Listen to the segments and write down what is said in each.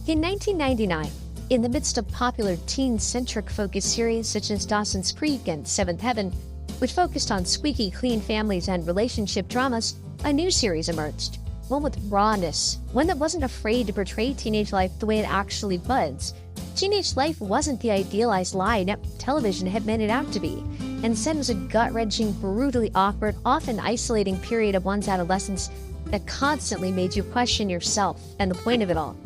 In 1999, in the midst of popular teen-centric focus series such as Dawson's Creek and Seventh Heaven, which focused on squeaky clean families and relationship dramas, a new series emerged. One with rawness, one that wasn't afraid to portray teenage life the way it actually was. Teenage life wasn't the idealized lie network television had made it out to be. Instead, was a gut-wrenching, brutally awkward, often isolating period of one's adolescence that constantly made you question yourself and the point of it all.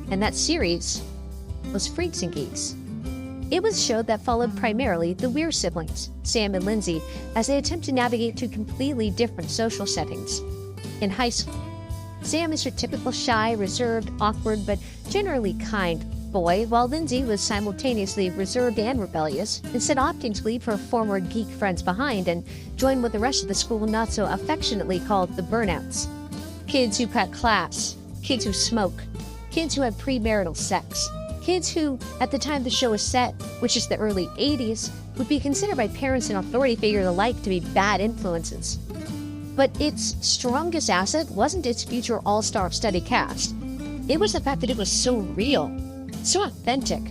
And that series was Freaks and Geeks. It was a show that followed primarily the Weir siblings, Sam and Lindsay, as they attempt to navigate through completely different social settings. In high school, Sam is your typical shy, reserved, awkward, but generally kind boy, while Lindsay was simultaneously reserved and rebellious, instead opting to leave her former geek friends behind and join what the rest of the school not so affectionately called the burnouts. Kids who cut class, kids who smoke, kids who had premarital sex, kids who, at the time the show was set, which is the early 80s, would be considered by parents and authority figures alike to be bad influences. But its strongest asset wasn't its future all-star study cast. It was the fact that it was so real, so authentic.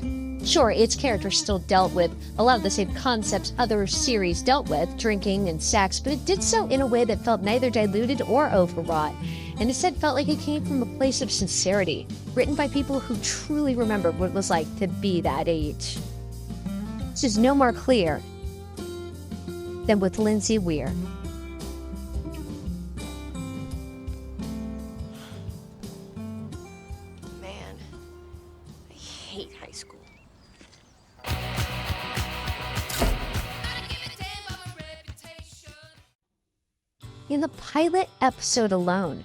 Sure, its characters still dealt with a lot of the same concepts other series dealt with, drinking and sex, but it did so in a way that felt neither diluted or overwrought, and instead felt like it came from a place of sincerity, written by people who truly remembered what it was like to be that age. This is no more clear than with Lindsay Weir. Man, I hate high school. In the pilot episode alone,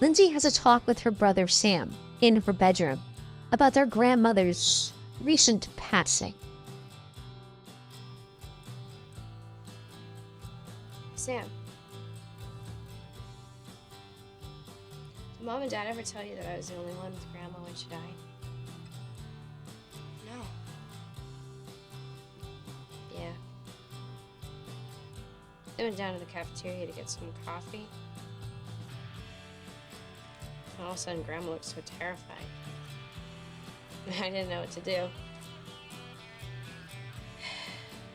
Lindsay has a talk with her brother Sam in her bedroom about their grandmother's recent passing. Sam, did Mom and Dad ever tell you that I was the only one with Grandma when she died? No. Yeah. I went down to the cafeteria to get some coffee. And all of a sudden, Grandma looked so terrified. I didn't know what to do.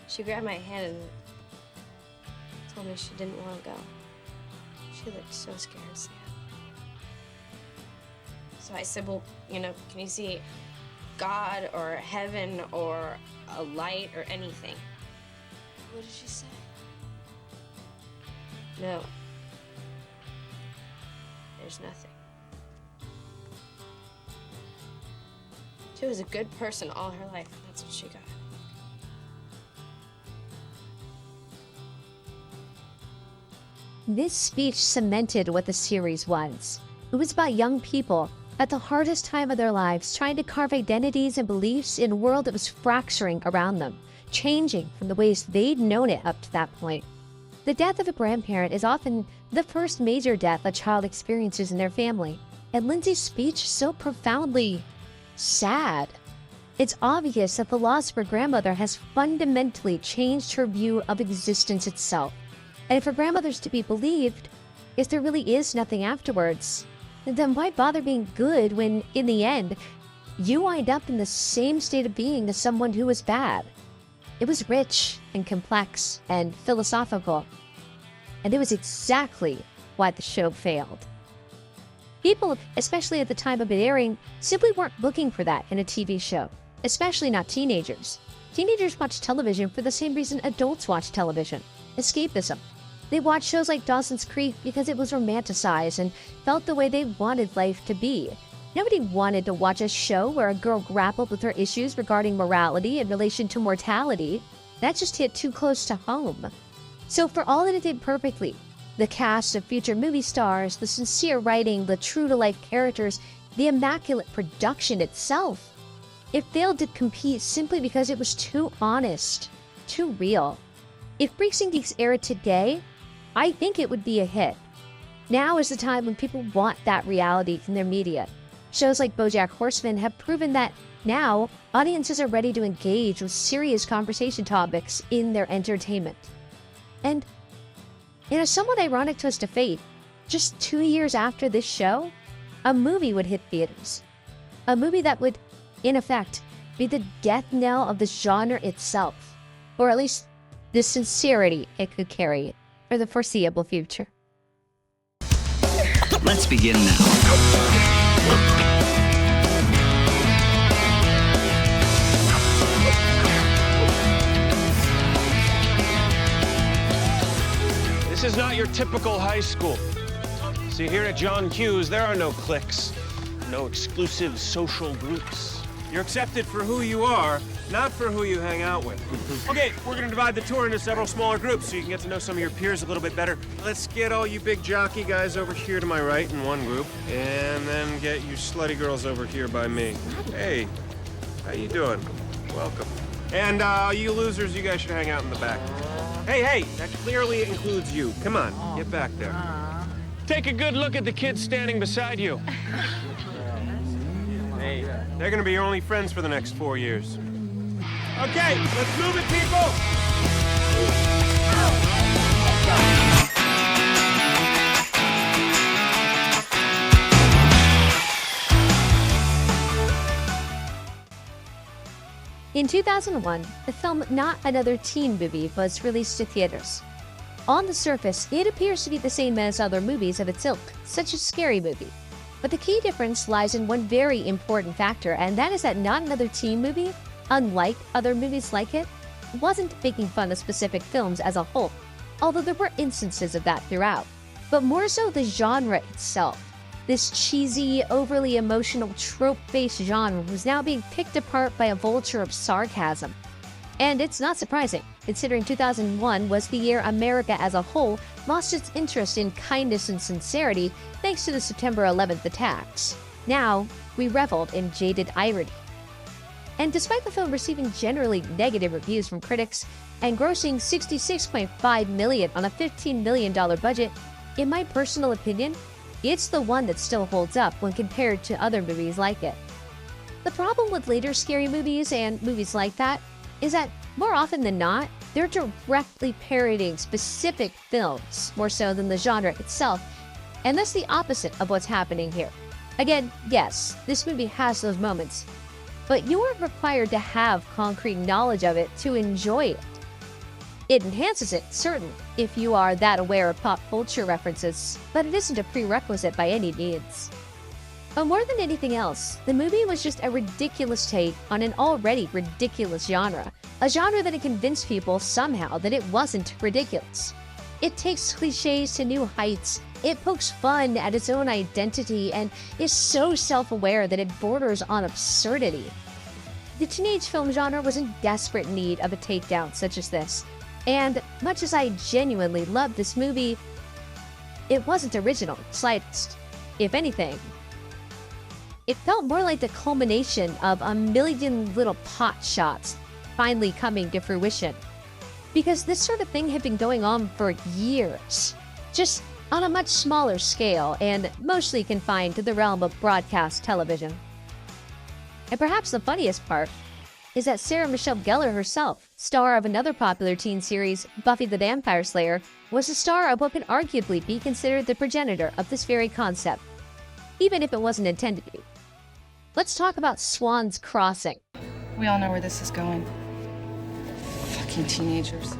She grabbed my hand and told me she didn't want to go. She looked so scared, Sam. So I said, well, can you see God or heaven or a light or anything? What did she say? No. There's nothing. She was a good person all her life, and that's what she got. This speech cemented what the series was. It was about young people at the hardest time of their lives trying to carve identities and beliefs in a world that was fracturing around them, changing from the ways they'd known it up to that point. The death of a grandparent is often the first major death a child experiences in their family, and Lindsay's speech so profoundly sad. It's obvious that the loss of her grandmother has fundamentally changed her view of existence itself. And if her grandmother's to be believed, if there really is nothing afterwards, then why bother being good when, in the end, you wind up in the same state of being as someone who was bad? It was rich and complex and philosophical, and it was exactly why the show failed. People, especially at the time of it airing, simply weren't looking for that in a TV show, especially not teenagers. Teenagers watch television for the same reason adults watch television: escapism. They watched shows like Dawson's Creek because it was romanticized and felt the way they wanted life to be. Nobody wanted to watch a show where a girl grappled with her issues regarding morality in relation to mortality. That just hit too close to home. So for all that it did perfectly, the cast of future movie stars, the sincere writing, the true-to-life characters, the immaculate production itself, it failed to compete simply because it was too honest, too real. If Freaks and Geeks aired today, I think it would be a hit. Now is the time when people want that reality from their media. Shows like BoJack Horseman have proven that now audiences are ready to engage with serious conversation topics in their entertainment. And in a somewhat ironic twist of fate, just 2 years after this show, a movie would hit theaters. A movie that would, in effect, be the death knell of the genre itself, or at least the sincerity it could carry for the foreseeable future. Let's begin now. This is not your typical high school. See, here at John Hughes, there are no cliques, no exclusive social groups. You're accepted for who you are, not for who you hang out with. Okay, we're gonna divide the tour into several smaller groups so you can get to know some of your peers a little bit better. Let's get all you big jockey guys over here to my right in one group, and then get you slutty girls over here by me. Hey, how you doing? Welcome. And you losers, you guys should hang out in the back. Hey, that clearly includes you. Come on, get back there. Take a good look at the kids standing beside you. Hey, they're gonna be your only friends for the next 4 years. Okay, let's move it, people! In 2001, the film Not Another Teen Movie was released to theaters. On the surface, it appears to be the same as other movies of its ilk, such as Scary Movie. But the key difference lies in one very important factor, and that is that Not Another Teen Movie, unlike other movies like it, wasn't making fun of specific films as a whole, although there were instances of that throughout, but more so the genre itself. This cheesy, overly emotional, trope-based genre was now being picked apart by a vulture of sarcasm. And it's not surprising, considering 2001 was the year America as a whole lost its interest in kindness and sincerity thanks to the September 11th attacks. Now, we reveled in jaded irony. And despite the film receiving generally negative reviews from critics and grossing $66.5 million on a $15 million budget, in my personal opinion, it's the one that still holds up when compared to other movies like it. The problem with later scary movies and movies like that is that, more often than not, they're directly parodying specific films more so than the genre itself, and that's the opposite of what's happening here. Again, yes, this movie has those moments, but you aren't required to have concrete knowledge of it to enjoy it. It enhances it, certainly, if you are that aware of pop culture references, but it isn't a prerequisite by any means. But more than anything else, the movie was just a ridiculous take on an already ridiculous genre, a genre that had convinced people somehow that it wasn't ridiculous. It takes cliches to new heights, it pokes fun at its own identity, and is so self-aware that it borders on absurdity. The teenage film genre was in desperate need of a takedown such as this, and much as I genuinely loved this movie, it wasn't original in the slightest. If anything, it felt more like the culmination of a million little pot shots finally coming to fruition. Because this sort of thing had been going on for years, just on a much smaller scale and mostly confined to the realm of broadcast television. And perhaps the funniest part is that Sarah Michelle Gellar herself, star of another popular teen series, Buffy the Vampire Slayer, was the star of what could arguably be considered the progenitor of this very concept, even if it wasn't intended to be. Let's talk about Swan's Crossing. We all know where this is going. Fucking teenagers.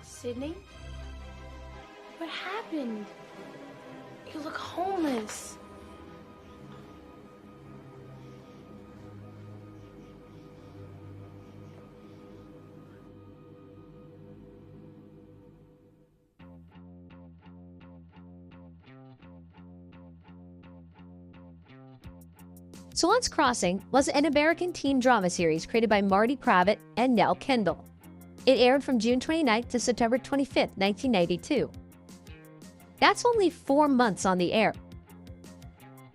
Sydney? What happened? You look homeless. Swan's Crossing was an American teen drama series created by Marty Kravitz and Nell Kendall. It aired from June 29th to September 25th, 1992. That's only 4 months on the air.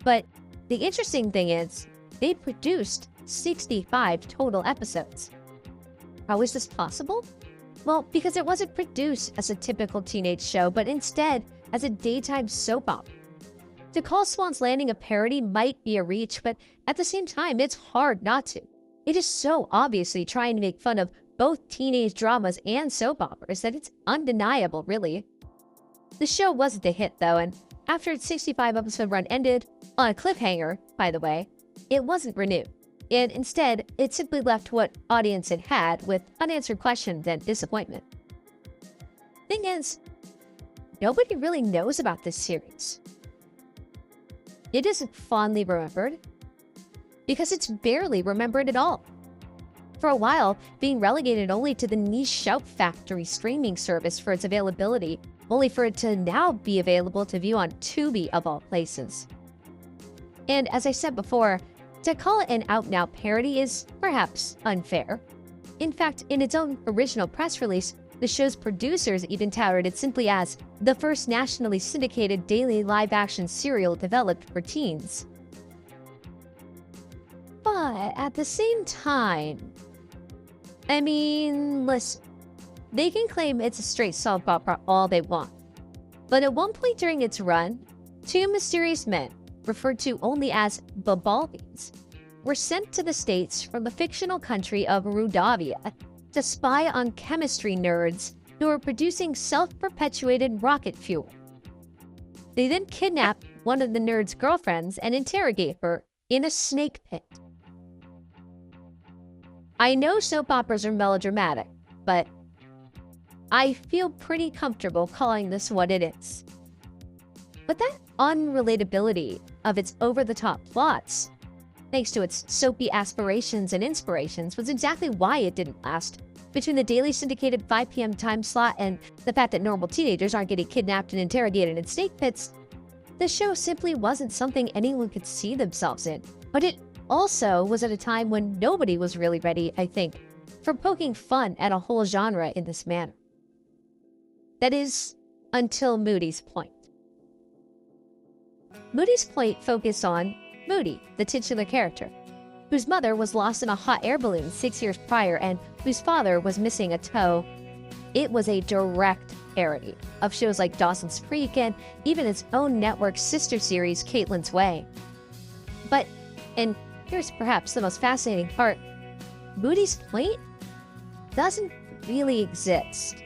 But the interesting thing is, they produced 65 total episodes. How is this possible? Well, because it wasn't produced as a typical teenage show, but instead as a daytime soap opera. To call Swan's Landing a parody might be a reach, but at the same time, it's hard not to. It is so obviously trying to make fun of both teenage dramas and soap operas that it's undeniable, really. The show wasn't a hit, though, and after its 65-episode run ended, on a cliffhanger, by the way, it wasn't renewed. And instead, it simply left what audience it had with unanswered questions and disappointment. Thing is, nobody really knows about this series. It isn't fondly remembered because it's barely remembered at all. For a while, being relegated only to the niche Shout Factory streaming service for its availability, only for it to now be available to view on Tubi of all places. And as I said before, to call it an out-and-out parody is perhaps unfair. In fact, in its own original press release, the show's producers even touted it simply as the first nationally syndicated daily live-action serial developed for teens. But at the same time, I mean, listen, they can claim it's a straight soap opera all they want. But at one point during its run, two mysterious men, referred to only as the Baldies, were sent to the States from the fictional country of Rudavia to spy on chemistry nerds who were producing self-perpetuated rocket fuel. They then kidnapped one of the nerds' girlfriends and interrogate her in a snake pit. I know soap operas are melodramatic, but I feel pretty comfortable calling this what it is. But that unrelatability of its over-the-top plots, thanks to its soapy aspirations and inspirations, was exactly why it didn't last. Between the daily syndicated 5 p.m. time slot and the fact that normal teenagers aren't getting kidnapped and interrogated in snake pits, the show simply wasn't something anyone could see themselves in. But it also was at a time when nobody was really ready, I think, for poking fun at a whole genre in this manner. That is, until Moody's Point. Moody's Point focused on Moody, the titular character, whose mother was lost in a hot air balloon 6 years prior and whose father was missing a toe. It was a direct parody of shows like Dawson's Creek and even its own network sister series, Caitlin's Way. But, and here's perhaps the most fascinating part, Moody's Point doesn't really exist.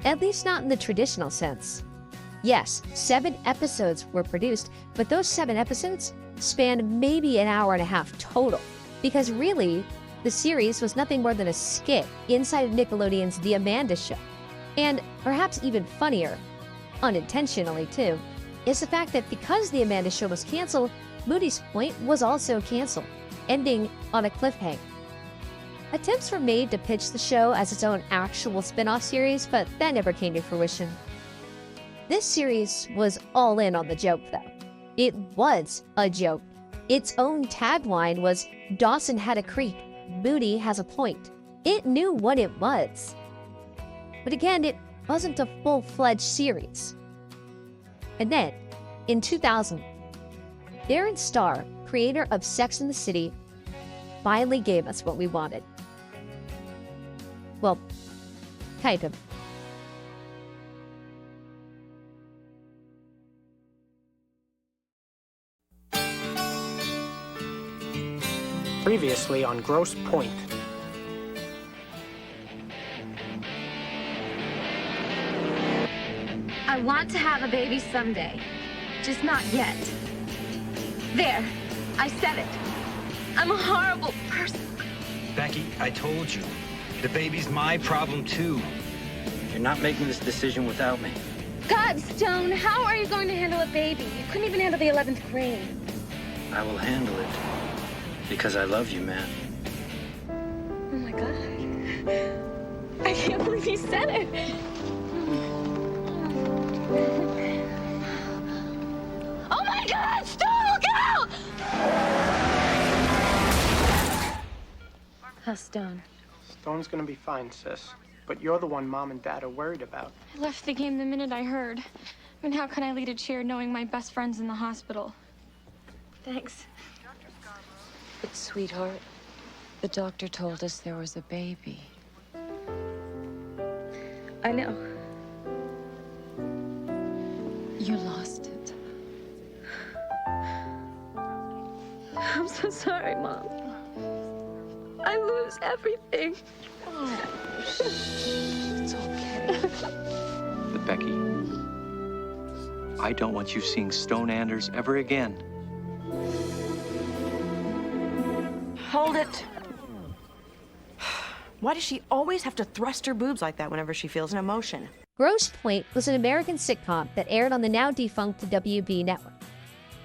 At least not in the traditional sense. Yes, 7 episodes were produced, but those 7 episodes spanned maybe an hour and a half total, because really, the series was nothing more than a skit inside of Nickelodeon's The Amanda Show. And perhaps even funnier, unintentionally too, is the fact that because The Amanda Show was canceled, Moody's Point was also canceled, ending on a cliffhanger. Attempts were made to pitch the show as its own actual spin-off series, but that never came to fruition. This series was all in on the joke, though. It was a joke. Its own tagline was, "Dawson had a creep, Moody has a point." It knew what it was. But again, it wasn't a full-fledged series. And then, in 2000, Darren Star, creator of Sex and the City, finally gave us what we wanted. Well, kind of. Previously on Grosse Point. I want to have a baby someday, just not yet. There, I said it. I'm a horrible person. Becky, I told you. The baby's my problem, too. You're not making this decision without me. God, Stone, how are you going to handle a baby? You couldn't even handle the 11th grade. I will handle it. Because I love you, man. Oh my God. I can't believe you said it. Oh my God, Stone, look out! How's Stone? Stone's gonna be fine, sis. But you're the one Mom and Dad are worried about. I left the game the minute I heard. I mean, how can I lead a cheer knowing my best friend's in the hospital? Thanks. But, sweetheart, the doctor told us there was a baby. I know. You lost it. I'm so sorry, Mom. I lose everything. It's okay. But Becky, I don't want you seeing Stone Anders ever again. Hold it. Why does she always have to thrust her boobs like that whenever she feels an emotion? Grosse Pointe was an American sitcom that aired on the now-defunct WB network.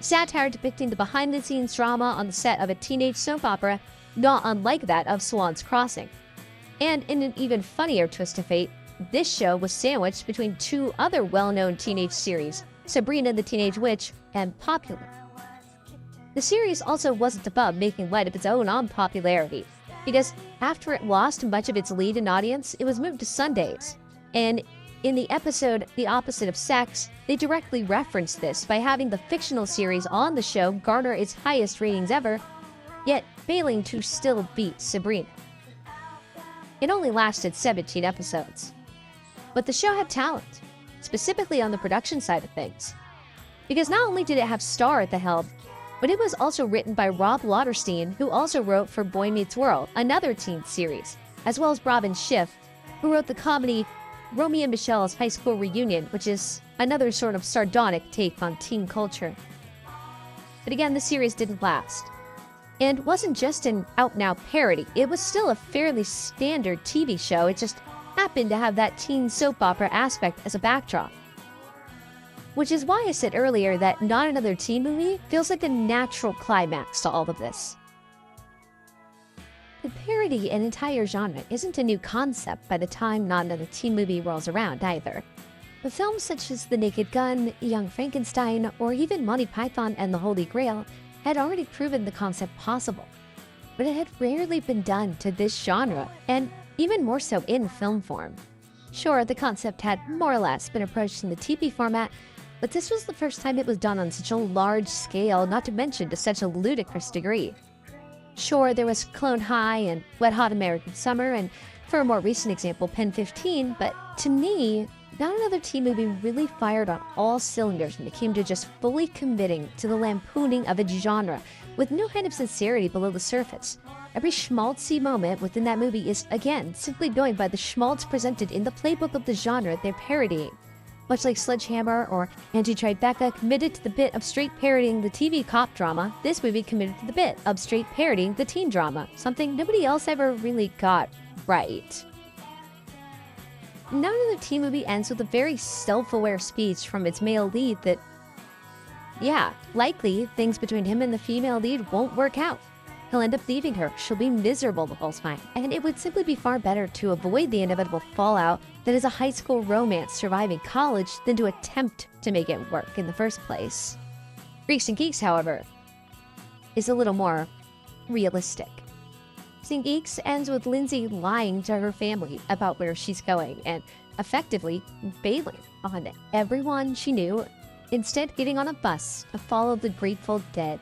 Satire depicting the behind-the-scenes drama on the set of a teenage soap opera not unlike that of Swan's Crossing. And in an even funnier twist of fate, this show was sandwiched between two other well-known teenage series, Sabrina the Teenage Witch and Popular. The series also wasn't above making light of its own unpopularity, because after it lost much of its lead-in audience, it was moved to Sundays. And in the episode The Opposite of Sex, they directly referenced this by having the fictional series on the show garner its highest ratings ever, yet failing to still beat Sabrina. It only lasted 17 episodes. But the show had talent, specifically on the production side of things. Because not only did it have Starr at the helm, but it was also written by Rob Lauterstein, who also wrote for Boy Meets World, another teen series, as well as Robin Schiff, who wrote the comedy Romy and Michelle's High School Reunion, which is another sort of sardonic take on teen culture. But again, the series didn't last. And wasn't just an out-and-out parody, it was still a fairly standard TV show. It just happened to have that teen soap opera aspect as a backdrop. Which is why I said earlier that Not Another Teen Movie feels like a natural climax to all of this. The parody an entire genre isn't a new concept by the time Not Another Teen Movie rolls around either. But films such as The Naked Gun, Young Frankenstein, or even Monty Python and the Holy Grail had already proven the concept possible. But it had rarely been done to this genre, and even more so in film form. Sure, the concept had more or less been approached in the TV format, but this was the first time it was done on such a large scale, not to mention to such a ludicrous degree. Sure, there was Clone High and Wet Hot American Summer, and for a more recent example, Pen 15, but to me, Not Another Teen Movie really fired on all cylinders when it came to just fully committing to the lampooning of its genre, with no hint of sincerity below the surface. Every schmaltzy moment within that movie is, again, simply going by the schmaltz presented in the playbook of the genre they're parodying. Much like Sledgehammer or Angie Tribeca committed to the bit of straight parodying the TV cop drama, this movie committed to the bit of straight parodying the teen drama, something nobody else ever really got right. Not Another Teen Movie ends with a very self-aware speech from its male lead that, yeah, likely things between him and the female lead won't work out. He'll end up leaving her, she'll be miserable the whole time, and it would simply be far better to avoid the inevitable fallout that is a high school romance surviving college than to attempt to make it work in the first place. Freaks and Geeks, however, is a little more realistic. Freaks and Geeks ends with Lindsay lying to her family about where she's going and effectively bailing on everyone she knew, instead getting on a bus to follow the Grateful Dead.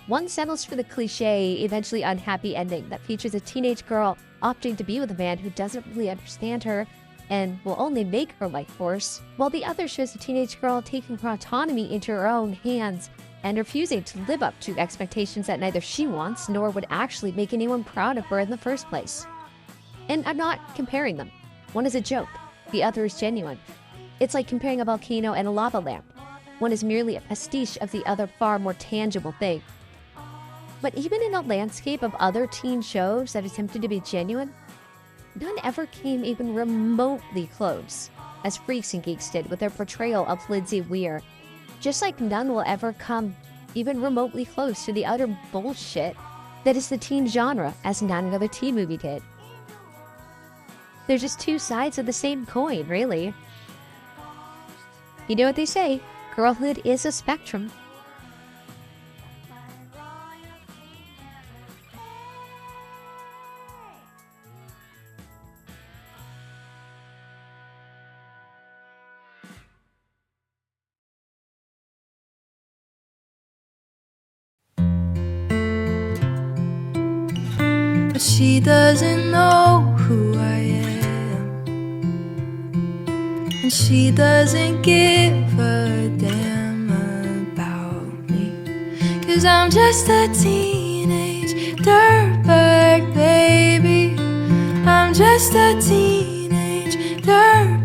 One settles for the cliche, eventually unhappy ending that features a teenage girl opting to be with a man who doesn't really understand her and will only make her life worse, while the other shows a teenage girl taking her autonomy into her own hands and refusing to live up to expectations that neither she wants nor would actually make anyone proud of her in the first place. And I'm not comparing them. One is a joke, the other is genuine. It's like comparing a volcano and a lava lamp. One is merely a pastiche of the other far more tangible thing. But even in a landscape of other teen shows that attempted to be genuine, none ever came even remotely close, as Freaks and Geeks did with their portrayal of Lindsay Weir. Just like none will ever come even remotely close to the utter bullshit that is the teen genre, as Not Another Teen Movie did. They're just two sides of the same coin, really. You know what they say, girlhood is a spectrum. But she doesn't know who I am, and she doesn't give a damn about me, 'cause I'm just a teenage dirtbag, baby. I'm just a teenage dirtbag.